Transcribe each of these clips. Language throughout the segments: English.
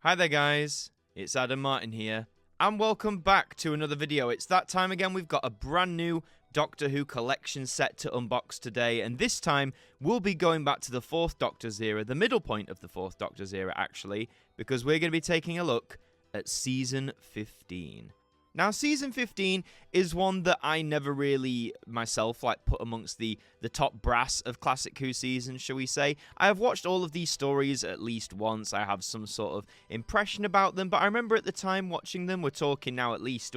Hi there guys, it's Adam Martin here, and welcome back to another video. It's that time again. We've got a brand new Doctor Who collection set to unbox today, and this time we'll be going back to the 4th Doctor's era, the middle point of the 4th Doctor's era actually, because we're going to be taking a look at Season 15. Now, Season 15 is one that I never really, myself, put amongst the top brass of Classic Who seasons, shall we say. I have watched all of these stories at least once. I have some sort of impression about them, but I remember at the time watching them, we're talking now at least,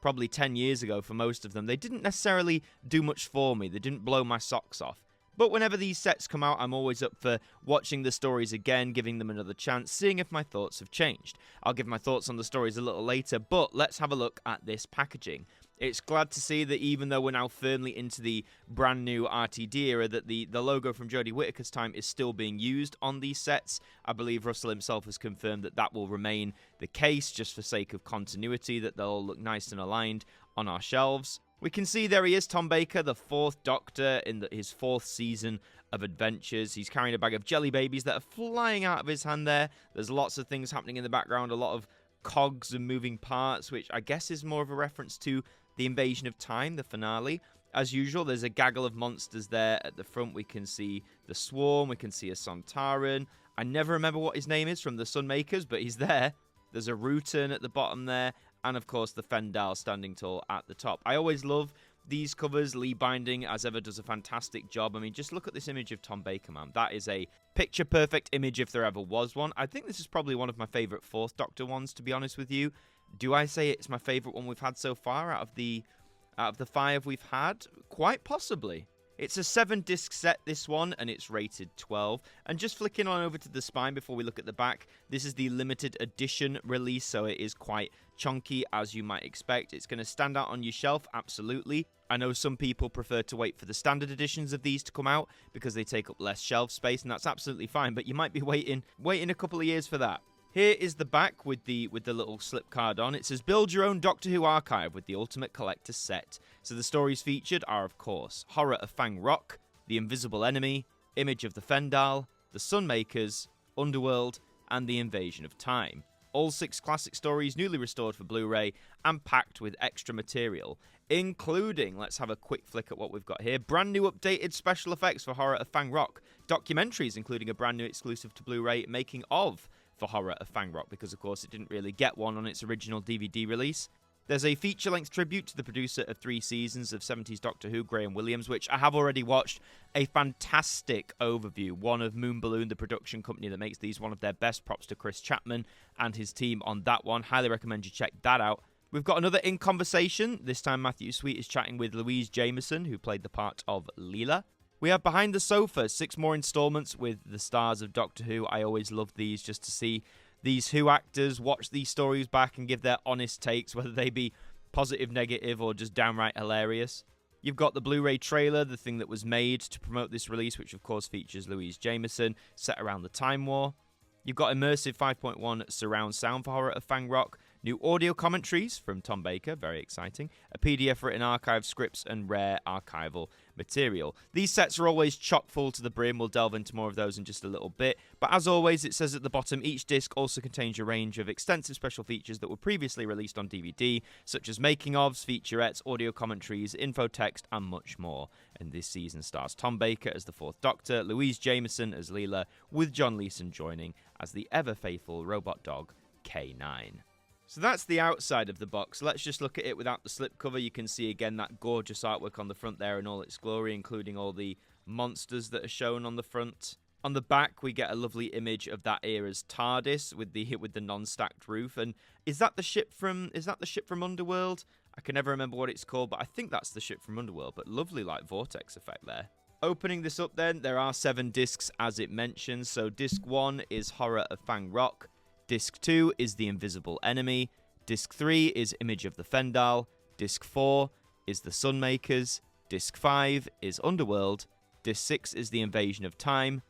probably 10 years ago for most of them, they didn't necessarily do much for me. They didn't blow my socks off. But whenever these sets come out, I'm always up for watching the stories again, giving them another chance, seeing if my thoughts have changed. I'll give my thoughts on the stories a little later, but let's have a look at this packaging. It's glad to see that even though we're now firmly into the brand new RTD era, that the logo from Jodie Whittaker's time is still being used on these sets. I believe Russell himself has confirmed that that will remain the case, just for sake of continuity, that they'll all look nice and aligned on our shelves. We can see there he is, Tom Baker, the 4th Doctor in his 4th season of adventures. He's carrying a bag of jelly babies that are flying out of his hand there. There's lots of things happening in the background, a lot of cogs and moving parts, which I guess is more of a reference to the Invasion of Time, the finale. As usual, there's a gaggle of monsters there at the front. We can see the Swarm, we can see a Sontaran. I never remember what his name is from the Sunmakers, but he's there. There's a Rutan at the bottom there. And, of course, the Fendahl standing tall at the top. I always love these covers. Lee Binding, as ever, does a fantastic job. I mean, just look at this image of Tom Baker, man. That is a picture-perfect image if there ever was one. I think this is probably one of my favourite 4th Doctor ones, to be honest with you. Do I say it's my favourite one we've had so far out of the 5 we've had? Quite possibly. It's a 7-disc set, this one, and it's rated 12. And just flicking on over to the spine before we look at the back, this is the limited edition release, so it is quite chunky, as you might expect. It's going to stand out on your shelf, absolutely. I know some people prefer to wait for the standard editions of these to come out because they take up less shelf space, and that's absolutely fine, but you might be waiting a couple of years for that. Here is the back with the little slip card on. It says, build your own Doctor Who archive with the Ultimate Collector set. So the stories featured are, of course, Horror of Fang Rock, The Invisible Enemy, Image of the Fendahl, The Sunmakers, Underworld, and The Invasion of Time. All 6 classic stories newly restored for Blu-ray and packed with extra material, including, let's have a quick flick at what we've got here, brand new updated special effects for Horror of Fang Rock, documentaries including a brand new exclusive to Blu-ray making of for Horror of Fang Rock, because of course it didn't really get one on its original DVD release. There's a feature-length tribute to the producer of 3 seasons of 70s Doctor Who, Graham Williams, which I have already watched. A fantastic overview, one of Moon Balloon, the production company that makes these, one of their best. Props to Chris Chapman and his team on that one. Highly recommend you check that out. We've got another In Conversation. This time Matthew Sweet is chatting with Louise Jameson, who played the part of Leela. We have Behind the Sofa, 6 more installments with the stars of Doctor Who. I always love these, just to see these Who actors watch these stories back and give their honest takes, whether they be positive, negative, or just downright hilarious. You've got the Blu-ray trailer, the thing that was made to promote this release, which of course features Louise Jameson, set around the Time War. You've got immersive 5.1 surround sound for Horror of Fang Rock, new audio commentaries from Tom Baker, very exciting, a PDF written archive, scripts, and rare archival material. These sets are always chock full to the brim. We'll delve into more of those in just a little bit. But as always, it says at the bottom, each disc also contains a range of extensive special features that were previously released on DVD, such as making-ofs, featurettes, audio commentaries, info text, and much more. And this season stars Tom Baker as the 4th Doctor, Louise Jameson as Leela, with John Leeson joining as the ever-faithful robot dog, K9. So that's the outside of the box. Let's just look at it without the slipcover. You can see again that gorgeous artwork on the front there in all its glory, including all the monsters that are shown on the front. On the back, we get a lovely image of that era's TARDIS with the non-stacked roof. And is that the ship from Underworld? I can never remember what it's called, but I think that's the ship from Underworld. But lovely vortex effect there. Opening this up then, there are 7 discs as it mentions. So disc 1 is Horror of Fang Rock. Disc 2 is The Invisible Enemy. Disc 3 is Image of the Fendahl. Disc 4 is The Sunmakers. Disc 5 is Underworld. Disc 6 is The Invasion of Time.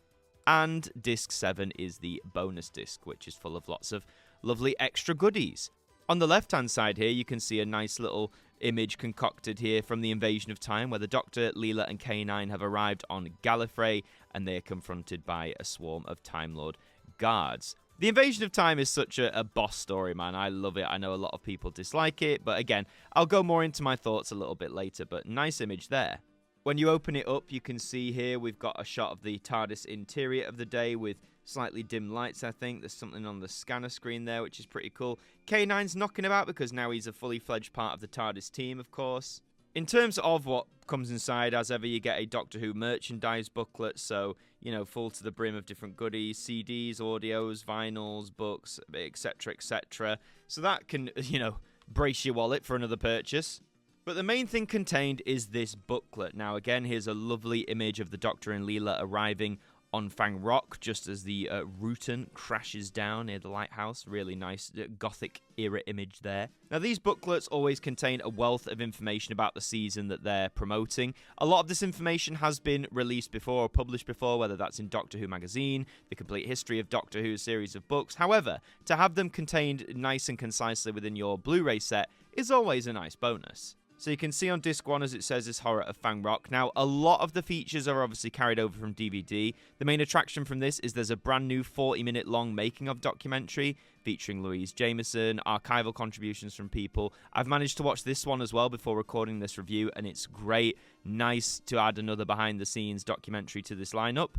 And Disc 7 is the bonus disc, which is full of lots of lovely extra goodies. On the left-hand side here, you can see a nice little image concocted here from the Invasion of Time, where the Doctor, Leela, and K9 have arrived on Gallifrey, and they are confronted by a swarm of Time Lord guards. The Invasion of Time is such a boss story, man. I love it. I know a lot of people dislike it, but again, I'll go more into my thoughts a little bit later, but nice image there. When you open it up, you can see here we've got a shot of the TARDIS interior of the day with slightly dim lights, I think. There's something on the scanner screen there, which is pretty cool. K9's knocking about because now he's a fully fledged part of the TARDIS team, of course. In terms of what comes inside, as ever, you get a Doctor Who merchandise booklet, so, you know, full to the brim of different goodies, CDs, audios, vinyls, books, etc., etc. So that can, you know, brace your wallet for another purchase. But the main thing contained is this booklet. Now, again, here's a lovely image of the Doctor and Leela arriving on Fang Rock, just as the Rutan crashes down near the lighthouse. Really nice Gothic-era image there. Now, these booklets always contain a wealth of information about the season that they're promoting. A lot of this information has been released before or published before, whether that's in Doctor Who magazine, the complete history of Doctor Who series of books. However, to have them contained nice and concisely within your Blu-ray set is always a nice bonus. So you can see on disc 1, as it says, this horror of Fang Rock. Now, a lot of the features are obviously carried over from DVD. The main attraction from this is there's a brand new 40-minute long making of documentary featuring Louise Jameson, archival contributions from people. I've managed to watch this one as well before recording this review, and it's great. Nice to add another behind-the-scenes documentary to this lineup.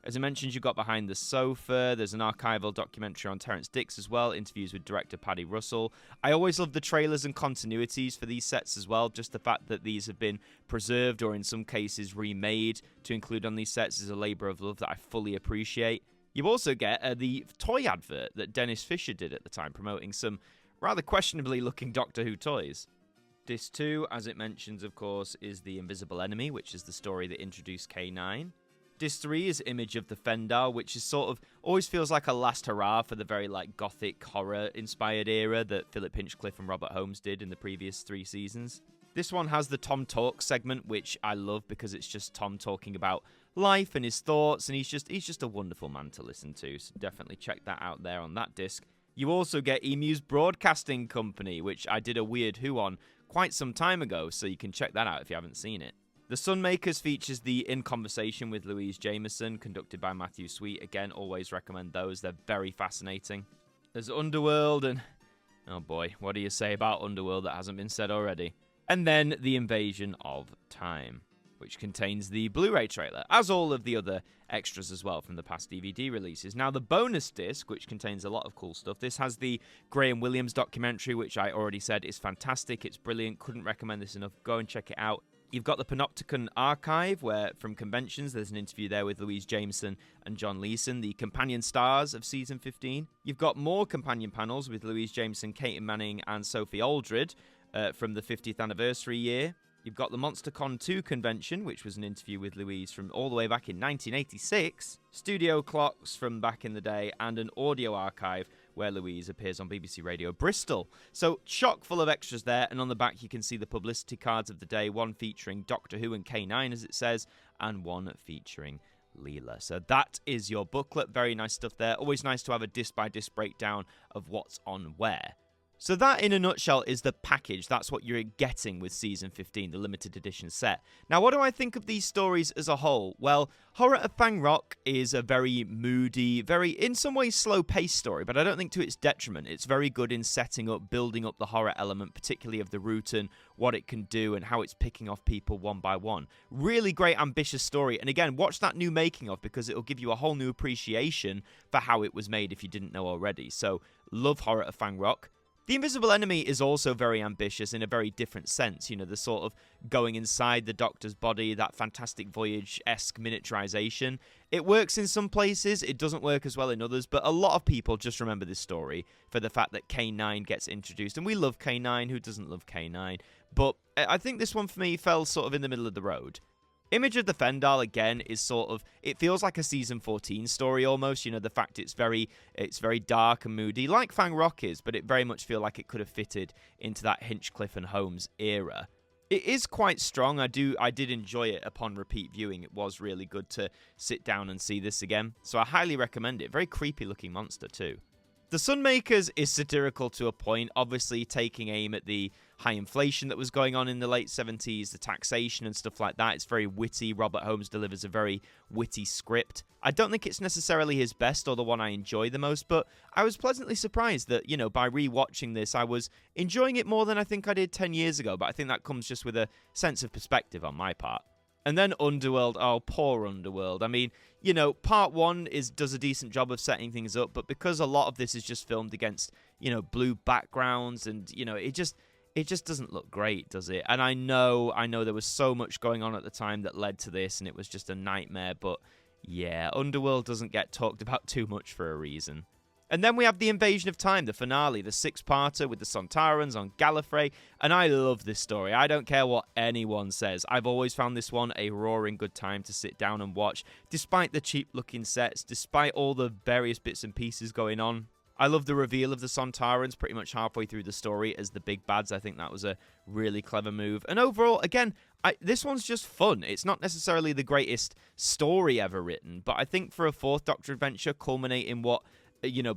As I mentioned, you've got Behind the Sofa. There's an archival documentary on Terrance Dicks as well, interviews with director Paddy Russell. I always love the trailers and continuities for these sets as well. Just the fact that these have been preserved or in some cases remade to include on these sets is a labour of love that I fully appreciate. You also get the toy advert that Dennis Fisher did at the time, promoting some rather questionably looking Doctor Who toys. Disc 2, as it mentions, of course, is The Invisible Enemy, which is the story that introduced K9. Disc 3 is Image of the Fendahl, which is sort of always feels like a last hurrah for the very like gothic horror inspired era that Philip Hinchcliffe and Robert Holmes did in the previous 3 seasons. This one has the Tom Talk segment, which I love because it's just Tom talking about life and his thoughts, and he's just a wonderful man to listen to, so definitely check that out there on that disc. You also get Emu's Broadcasting Company, which I did a Weird Who on quite some time ago, so you can check that out if you haven't seen it. The Sunmakers features the In Conversation with Louise Jameson, conducted by Matthew Sweet. Again, always recommend those. They're very fascinating. There's Underworld and... oh boy, what do you say about Underworld that hasn't been said already? And then The Invasion of Time, which contains the Blu-ray trailer, as all of the other extras as well from the past DVD releases. Now, the bonus disc, which contains a lot of cool stuff, this has the Graham Williams documentary, which I already said is fantastic. It's brilliant. Couldn't recommend this enough. Go and check it out. You've got the Panopticon Archive, where from conventions, there's an interview there with Louise Jameson and John Leeson, the companion stars of Season 15. You've got more companion panels with Louise Jameson, Kate Manning, and Sophie Aldred from the 50th anniversary year. You've got the MonsterCon 2 convention, which was an interview with Louise from all the way back in 1986, studio clocks from back in the day, and an audio archive where Louise appears on BBC Radio Bristol. So, chock full of extras there, and on the back you can see the publicity cards of the day, one featuring Doctor Who and K9, as it says, and one featuring Leela. So that is your booklet. Very nice stuff there. Always nice to have a disc-by-disc breakdown of what's on where. So that, in a nutshell, is the package. That's what you're getting with Season 15, the limited edition set. Now, what do I think of these stories as a whole? Well, Horror of Fang Rock is a very moody, very, in some ways, slow-paced story, but I don't think to its detriment. It's very good in setting up, building up the horror element, particularly of the Rutan, what it can do, and how it's picking off people one by one. Really great, ambitious story. And again, watch that new making of, because it'll give you a whole new appreciation for how it was made if you didn't know already. So, love Horror of Fang Rock. The Invisible Enemy is also very ambitious in a very different sense. You know, the sort of going inside the Doctor's body, that Fantastic Voyage-esque miniaturization. It works in some places, it doesn't work as well in others, but a lot of people just remember this story for the fact that K9 gets introduced. And we love K9, who doesn't love K9? But I think this one for me fell sort of in the middle of the road. Image of the Fendahl, again, is sort of, it feels like a Season 14 story almost, you know, the fact it's very dark and moody, like Fang Rock is, but it very much feels like it could have fitted into that Hinchcliffe and Holmes era. It is quite strong. I did enjoy it upon repeat viewing. It was really good to sit down and see this again, so I highly recommend it. Very creepy looking monster too. The Sunmakers is satirical to a point, obviously taking aim at the high inflation that was going on in the late 70s, the taxation and stuff like that. It's very witty. Robert Holmes delivers a very witty script. I don't think it's necessarily his best or the one I enjoy the most, but I was pleasantly surprised that, by rewatching this, I was enjoying it more than I think I did 10 years ago, but I think that comes just with a sense of perspective on my part. And then Underworld, oh, poor Underworld. I mean, part one does a decent job of setting things up, but because a lot of this is just filmed against, blue backgrounds and, it just doesn't look great, does it? And I know there was so much going on at the time that led to this, and it was just a nightmare, but yeah, Underworld doesn't get talked about too much for a reason. And then we have the Invasion of Time, the finale, the six-parter with the Sontarans on Gallifrey, and I love this story. I don't care what anyone says. I've always found this one a roaring good time to sit down and watch, despite the cheap-looking sets, despite all the various bits and pieces going on. I love the reveal of the Sontarans pretty much halfway through the story as the big bads. I think that was a really clever move. And overall, again, this one's just fun. It's not necessarily the greatest story ever written, but I think for a fourth Doctor adventure culminating what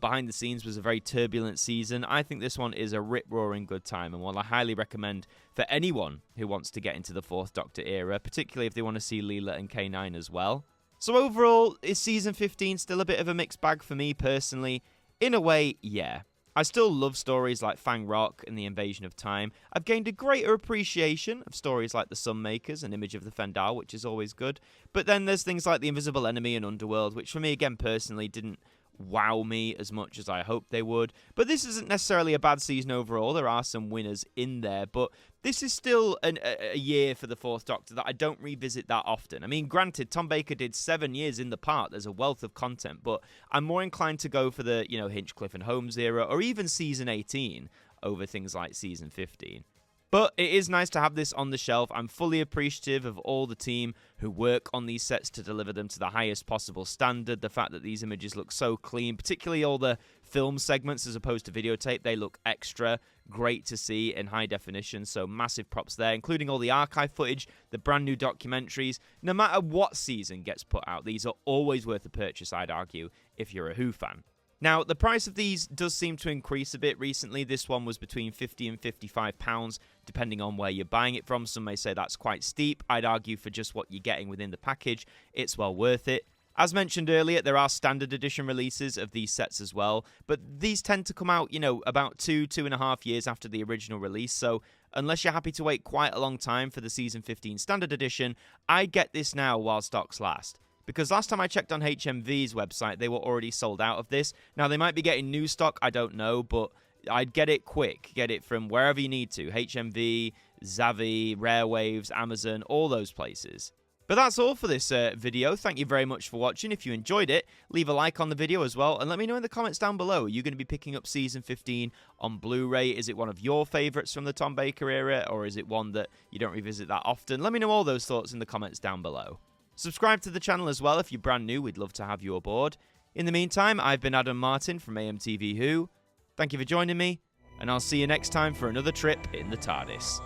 behind the scenes was a very turbulent season, I think this one is a rip-roaring good time and one I highly recommend for anyone who wants to get into the fourth Doctor era, particularly if they want to see Leela and K9 as well. So overall, is season 15 still a bit of a mixed bag for me personally? In a way, yeah. I still love stories like Fang Rock and the Invasion of Time. I've gained a greater appreciation of stories like The Sunmakers and Image of the Fendahl, which is always good. But then there's things like The Invisible Enemy and Underworld, which for me, again, personally, didn't wow me as much as I hoped they would. But this isn't necessarily a bad season overall. There are some winners in there, but this is still a year for the fourth Doctor that I don't revisit that often. I mean, granted, Tom Baker did 7 years in the part. There's a wealth of content, but I'm more inclined to go for the, Hinchcliffe and Holmes era, or even season 18 over things like season 15. But it is nice to have this on the shelf. I'm fully appreciative of all the team who work on these sets to deliver them to the highest possible standard. The fact that these images look so clean, particularly all the film segments as opposed to videotape, they look extra great to see in high definition. So massive props there, including all the archive footage, the brand new documentaries. No matter what season gets put out, these are always worth a purchase, I'd argue, if you're a Who fan. Now, the price of these does seem to increase a bit recently. This one was between £50 and £55, depending on where you're buying it from. Some may say that's quite steep. I'd argue for just what you're getting within the package, it's well worth it. As mentioned earlier, there are standard edition releases of these sets as well, but these tend to come out, about 2.5 years after the original release, so unless you're happy to wait quite a long time for the Season 15 standard edition, I'd get this now while stocks last. Because last time I checked on HMV's website, they were already sold out of this. Now, they might be getting new stock, I don't know, but I'd get it quick. Get it from wherever you need to. HMV, Zavvi, Rarewaves, Amazon, all those places. But that's all for this video. Thank you very much for watching. If you enjoyed it, leave a like on the video as well. And let me know in the comments down below. Are you going to be picking up Season 15 on Blu-ray? Is it one of your favourites from the Tom Baker era? Or is it one that you don't revisit that often? Let me know all those thoughts in the comments down below. Subscribe to the channel as well if you're brand new. We'd love to have you aboard. In the meantime, I've been Adam Martin from AMTV Who. Thank you for joining me, and I'll see you next time for another trip in the TARDIS.